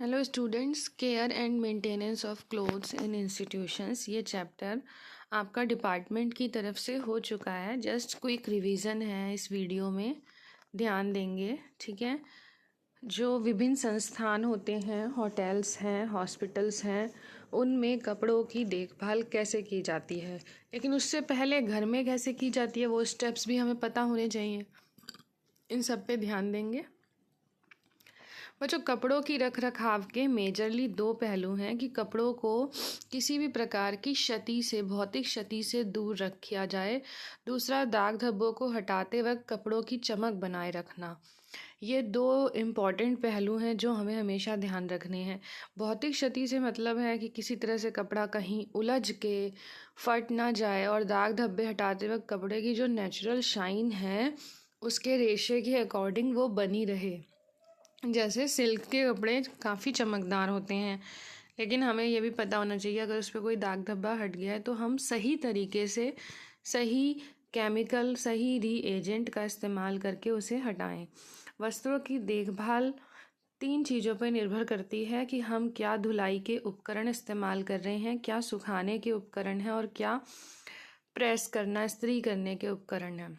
Hello students, care and maintenance of clothes in institutions. ये chapter आपका department की तरफ से हो चुका है। जस्ट क्विक रिवीजन है इस वीडियो में, ध्यान देंगे। ठीक है, जो विभिन्न संस्थान होते हैं, होटल्स हैं, हॉस्पिटल्स हैं, उनमें कपड़ों की देखभाल कैसे की जाती है, लेकिन उससे पहले घर में कैसे की जाती है वो स्टेप्स भी हमें पता होने चाहिए। इन सब पे ध्यान देंगे। बच्चों, कपड़ों की रख रखाव के मेजरली दो पहलू हैं कि कपड़ों को किसी भी प्रकार की क्षति से, भौतिक क्षति से दूर रखा जाए। दूसरा, दाग धब्बों को हटाते वक्त कपड़ों की चमक बनाए रखना। ये दो इम्पॉर्टेंट पहलू हैं जो हमें हमेशा ध्यान रखने हैं। भौतिक क्षति से मतलब है कि किसी तरह से कपड़ा कहीं उलझ के फट ना जाए, और दाग धब्बे हटाते वक्त कपड़े की जो नेचुरल शाइन है उसके रेशे के अकॉर्डिंग वो बनी रहे। जैसे सिल्क के कपड़े काफ़ी चमकदार होते हैं, लेकिन हमें यह भी पता होना चाहिए अगर उस पर कोई दाग धब्बा हट गया है तो हम सही तरीके से, सही केमिकल, सही रीएजेंट का इस्तेमाल करके उसे हटाएं। वस्त्रों की देखभाल 3 चीज़ों पर निर्भर करती है कि हम क्या धुलाई के उपकरण इस्तेमाल कर रहे हैं, क्या सुखाने के उपकरण हैं, और क्या प्रेस करना, इस्त्री करने के उपकरण हैं।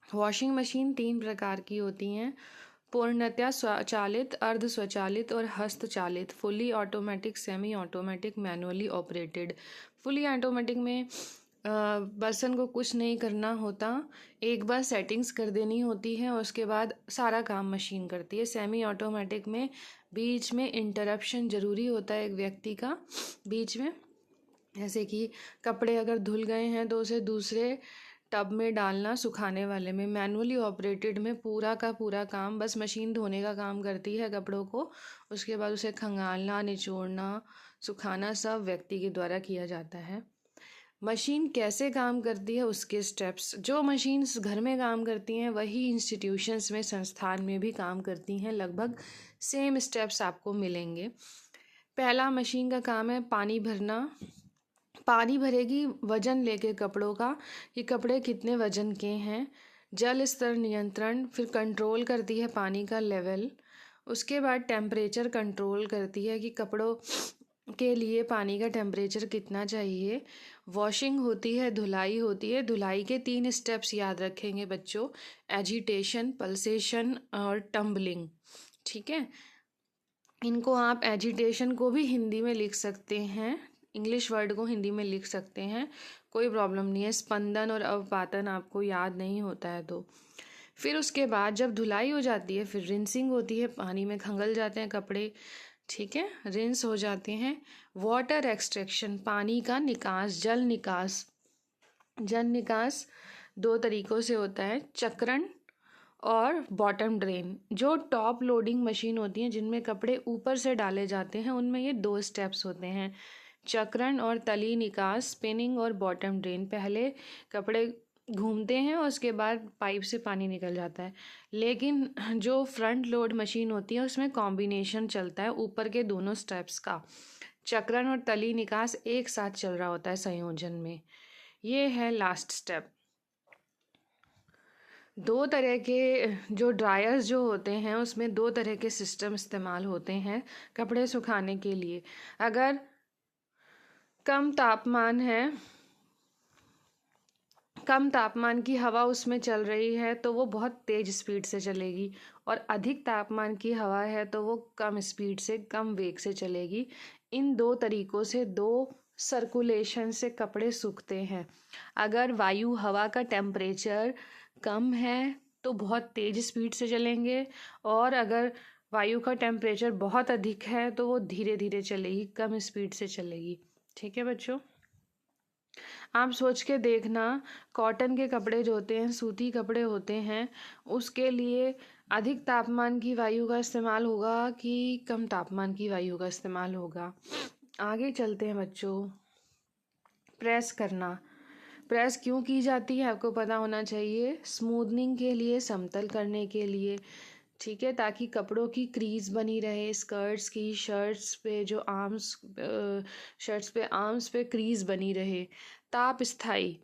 वॉशिंग मशीन 3 प्रकार की होती हैं: पूर्णतया स्वचालित, अर्ध स्वचालित और हस्तचालित। Fully automatic, semi automatic, manually operated. Fully automatic में बर्तन को कुछ नहीं करना होता, एक बार सेटिंग्स कर देनी होती है और उसके बाद सारा काम मशीन करती है। सेमी ऑटोमेटिक में बीच में इंटरप्शन ज़रूरी होता है एक व्यक्ति का बीच में, जैसे कि कपड़े अगर धुल गए हैं तो उसे दूसरे टब में डालना, सुखाने वाले में। मैनुअली ऑपरेटेड में पूरा का पूरा काम बस मशीन धोने का काम करती है कपड़ों को, उसके बाद उसे खंगालना, निचोड़ना, सुखाना सब व्यक्ति के द्वारा किया जाता है। मशीन कैसे काम करती है उसके स्टेप्स, जो मशीन्स घर में काम करती हैं वही इंस्टीट्यूशंस में, संस्थान में भी काम करती हैं। लगभग सेम स्टेप्स आपको मिलेंगे। पहला मशीन का काम है पानी भरना। पानी भरेगी वजन लेके कपड़ों का, कि कपड़े कितने वजन के हैं। जल स्तर नियंत्रण, फिर कंट्रोल करती है पानी का लेवल। उसके बाद टेम्परेचर कंट्रोल करती है कि कपड़ों के लिए पानी का टेम्परेचर कितना चाहिए। वॉशिंग होती है, धुलाई होती है। धुलाई के 3 स्टेप्स याद रखेंगे बच्चों: एजिटेशन, पल्सेशन और टम्बलिंग। ठीक है, इनको आप एजिटेशन को भी हिंदी में लिख सकते हैं, इंग्लिश वर्ड को हिंदी में लिख सकते हैं, कोई प्रॉब्लम नहीं है। स्पंदन और अवपातन आपको याद नहीं होता है तो। फिर उसके बाद जब धुलाई हो जाती है फिर रिंसिंग होती है, पानी में खंगल जाते हैं कपड़े। ठीक है, रिंस हो जाते हैं। वाटर एक्सट्रैक्शन, पानी का निकास, जल निकास। जल निकास 2 तरीक़ों से होता है: चक्रण और बॉटम ड्रेन। जो टॉप लोडिंग मशीन होती हैं जिनमें कपड़े ऊपर से डाले जाते हैं, उनमें ये 2 स्टेप्स होते हैं: चक्रण और तली निकास, स्पिनिंग और बॉटम ड्रेन। पहले कपड़े घूमते हैं और उसके बाद पाइप से पानी निकल जाता है। लेकिन जो फ्रंट लोड मशीन होती है उसमें कॉम्बिनेशन चलता है ऊपर के दोनों स्टेप्स का। चक्रण और तली निकास एक साथ चल रहा होता है संयोजन में। ये है लास्ट स्टेप। 2 तरह के जो ड्रायर्स जो होते हैं उसमें 2 तरह के सिस्टम इस्तेमाल होते हैं कपड़े सुखाने के लिए। अगर कम तापमान की हवा उसमें चल रही है तो वो बहुत तेज़ स्पीड से चलेगी, और अधिक तापमान की हवा है तो वो कम स्पीड से, कम वेग से चलेगी। इन 2 तरीक़ों से, 2 सर्कुलेशन से कपड़े सूखते हैं। अगर वायु, हवा का टेम्परेचर कम है तो बहुत तेज़ स्पीड से चलेंगे, और अगर वायु का टेम्परेचर बहुत अधिक है तो वो धीरे धीरे चलेगी, कम स्पीड से चलेगी। ठीक है बच्चों, आप सोच के देखना, कॉटन के कपड़े जो होते हैं, सूती कपड़े होते हैं, उसके लिए अधिक तापमान की वायु का इस्तेमाल होगा कि कम तापमान की वायु का इस्तेमाल होगा। आगे चलते हैं बच्चों। प्रेस करना, प्रेस क्यों की जाती है आपको पता होना चाहिए। स्मूदनिंग के लिए, समतल करने के लिए। ठीक है, ताकि कपड़ों की क्रीज बनी रहे। स्कर्ट्स की, शर्ट्स पे जो आर्म्स पे क्रीज बनी रहे। ताप स्थाई,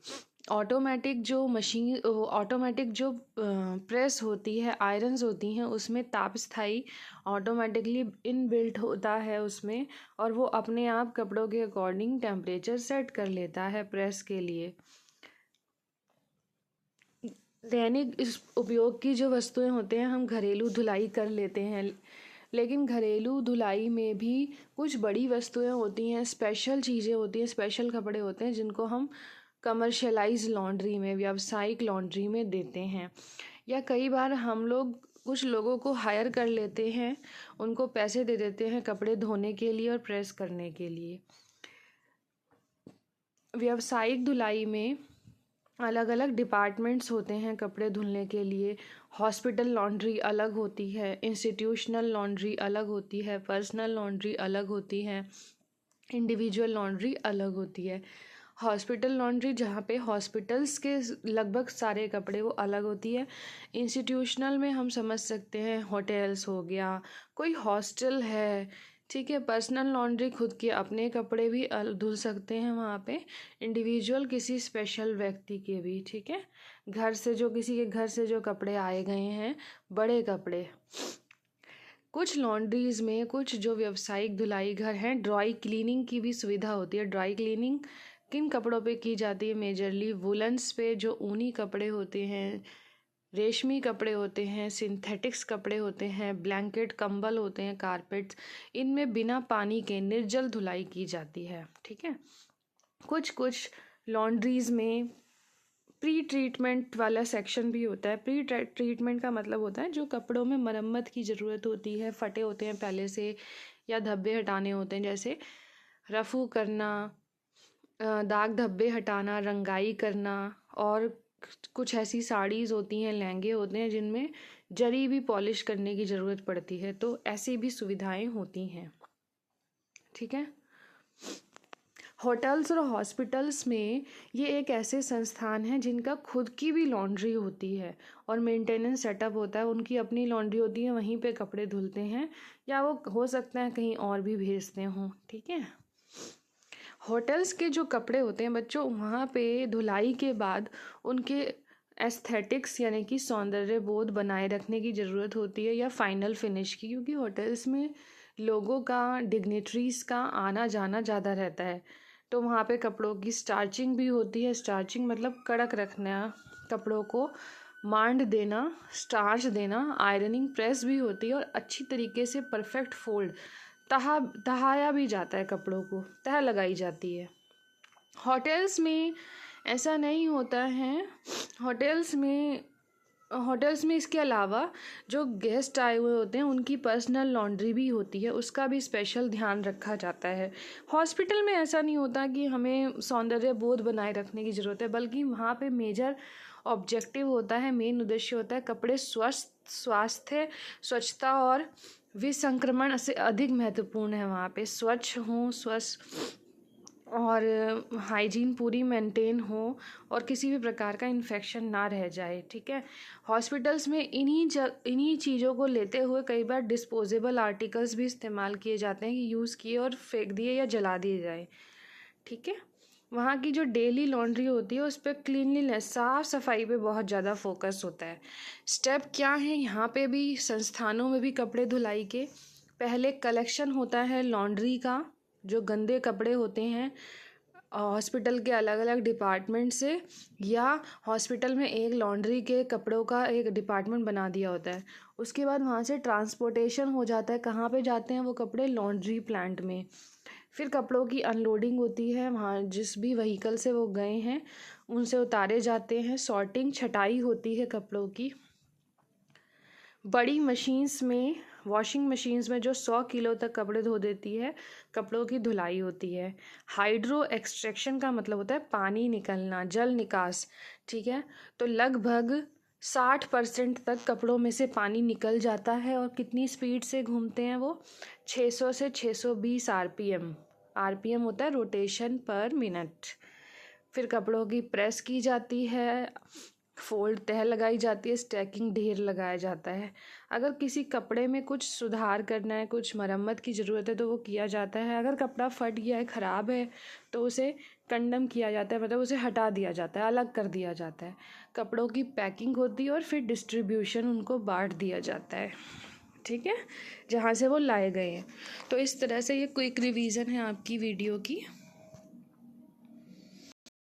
ऑटोमेटिक जो प्रेस होती है, आयरन्स होती हैं, उसमें ताप स्थायी ऑटोमेटिकली इनबिल्ट होता है उसमें, और वो अपने आप कपड़ों के अकॉर्डिंग टेम्परेचर सेट कर लेता है प्रेस के लिए। दैनिक इस उपयोग की जो वस्तुएं होते हैं हम घरेलू धुलाई कर लेते हैं, लेकिन घरेलू धुलाई में भी कुछ बड़ी वस्तुएं होती हैं, स्पेशल चीज़ें होती हैं, स्पेशल कपड़े होते हैं जिनको हम कमर्शियलाइज लॉन्ड्री में, व्यावसायिक लॉन्ड्री में देते हैं। या कई बार हम लोग कुछ लोगों को हायर कर लेते हैं, उनको पैसे दे देते हैं कपड़े धोने के लिए और प्रेस करने के लिए। व्यावसायिक धुलाई में अलग अलग डिपार्टमेंट्स होते हैं कपड़े धुलने के लिए। हॉस्पिटल लॉन्ड्री अलग होती है, इंस्टीट्यूशनल लॉन्ड्री अलग होती है, पर्सनल लॉन्ड्री अलग होती है, इंडिविजुअल लॉन्ड्री अलग होती है। हॉस्पिटल लॉन्ड्री जहाँ पे हॉस्पिटल्स के लगभग सारे कपड़े वो अलग होती है। इंस्टीट्यूशनल में हम समझ सकते हैं होटल्स हो गया, कोई हॉस्टल है, ठीक है। पर्सनल लॉन्ड्री खुद के अपने कपड़े भी धुल सकते हैं वहाँ पे। इंडिविजुअल किसी स्पेशल व्यक्ति के भी, ठीक है। घर से जो किसी के घर से जो कपड़े आए गए हैं, बड़े कपड़े। कुछ लॉन्ड्रीज में, कुछ जो व्यावसायिक धुलाई घर हैं, ड्राई क्लीनिंग की भी सुविधा होती है। ड्राई क्लीनिंग किन कपड़ों पे की जाती है? मेजरली वुलन्स पे, जो ऊनी कपड़े होते हैं, रेशमी कपड़े होते हैं, सिंथेटिक्स कपड़े होते हैं, ब्लैंकेट, कंबल होते हैं, कारपेट्स, इनमें बिना पानी के निर्जल धुलाई की जाती है, ठीक है। कुछ लॉन्ड्रीज में प्री ट्रीटमेंट वाला सेक्शन भी होता है। प्री ट्रीटमेंट का मतलब होता है जो कपड़ों में मरम्मत की ज़रूरत होती है, फटे होते हैं पहले से, या धब्बे हटाने होते हैं, जैसे रफ़ू करना, दाग धब्बे हटाना, रंगाई करना। और कुछ ऐसी साड़ीज़ होती हैं, लहंगे होते हैं जिनमें जरी भी पॉलिश करने की ज़रूरत पड़ती है, तो ऐसी भी सुविधाएं होती हैं, ठीक है। होटल्स और हॉस्पिटल्स में ये एक ऐसे संस्थान हैं जिनका खुद की भी लॉन्ड्री होती है और मेंटेनेंस सेटअप होता है। उनकी अपनी लॉन्ड्री होती है, वहीं पे कपड़े धुलते हैं, या वो हो सकता है कहीं और भी भेजते हों, ठीक है। होटल्स के जो कपड़े होते हैं बच्चों, वहाँ पे धुलाई के बाद उनके एस्थेटिक्स यानी कि सौंदर्य बोध बनाए रखने की ज़रूरत होती है, या फाइनल फिनिश की, क्योंकि होटल्स में लोगों का, डिग्नेटरीज़ का आना जाना ज़्यादा रहता है, तो वहाँ पे कपड़ों की स्टार्चिंग भी होती है। स्टार्चिंग मतलब कड़क रखना, कपड़ों को मांड देना, स्टार्च देना। आयरनिंग प्रेस भी होती है और अच्छी तरीके से परफेक्ट फोल्ड, तहाया भी जाता है, कपड़ों को तह लगाई जाती है। होटल्स में ऐसा नहीं होता है। होटल्स में इसके अलावा जो गेस्ट आए हुए होते हैं उनकी पर्सनल लॉन्ड्री भी होती है, उसका भी स्पेशल ध्यान रखा जाता है। हॉस्पिटल में ऐसा नहीं होता कि हमें सौंदर्य बोध बनाए रखने की ज़रूरत है, बल्कि वहाँ पे मेजर ऑब्जेक्टिव होता है, मेन उद्देश्य होता है कपड़े स्वास्थ्य, स्वच्छता और विसंक्रमण से अधिक महत्वपूर्ण है। वहाँ पे स्वच्छ हों, स्वस्थ और हाइजीन पूरी मेंटेन हो, और किसी भी प्रकार का इन्फेक्शन ना रह जाए, ठीक है। हॉस्पिटल्स में इन्हीं चीज़ों को लेते हुए कई बार डिस्पोजेबल आर्टिकल्स भी इस्तेमाल किए जाते हैं कि यूज़ किए और फेंक दिए या जला दिए जाए, ठीक है। वहाँ की जो डेली लॉन्ड्री होती है उस पर क्लीनलीनेस, साफ़ सफाई पे बहुत ज़्यादा फोकस होता है। स्टेप क्या है यहाँ पे भी, संस्थानों में भी कपड़े धुलाई के पहले कलेक्शन होता है लॉन्ड्री का, जो गंदे कपड़े होते हैं हॉस्पिटल के अलग अलग डिपार्टमेंट से, या हॉस्पिटल में एक लॉन्ड्री के कपड़ों का एक डिपार्टमेंट बना दिया होता है। उसके बाद वहाँ से ट्रांसपोर्टेशन हो जाता है। कहाँ पे जाते हैं वो कपड़े? लॉन्ड्री प्लांट में। फिर कपड़ों की अनलोडिंग होती है, वहाँ जिस भी व्हीकल से वो गए हैं उनसे उतारे जाते हैं। सॉर्टिंग, छटाई होती है कपड़ों की। बड़ी मशीन्स में, वॉशिंग मशीन्स में जो 100 किलो तक कपड़े धो देती है, कपड़ों की धुलाई होती है। हाइड्रो एक्सट्रैक्शन का मतलब होता है पानी निकलना, जल निकास, ठीक है। तो लगभग 60% तक कपड़ों में से पानी निकल जाता है। और कितनी स्पीड से घूमते हैं वो? 600 से 620 आरपीएम। आरपीएम होता है रोटेशन पर मिनट। फिर कपड़ों की प्रेस की जाती है, फोल्ड, तह लगाई जाती है, स्टैकिंग, ढेर लगाया जाता है। अगर किसी कपड़े में कुछ सुधार करना है, कुछ मरम्मत की ज़रूरत है तो वो किया जाता है। अगर कपड़ा फट गया है, ख़राब है, तो उसे कंडम किया जाता है, मतलब उसे हटा दिया जाता है, अलग कर दिया जाता है। कपड़ों की पैकिंग होती है और फिर डिस्ट्रीब्यूशन, उनको बांट दिया जाता है, ठीक है, जहाँ से वो लाए गए हैं। तो इस तरह से ये क्विक रिवीजन है आपकी वीडियो की।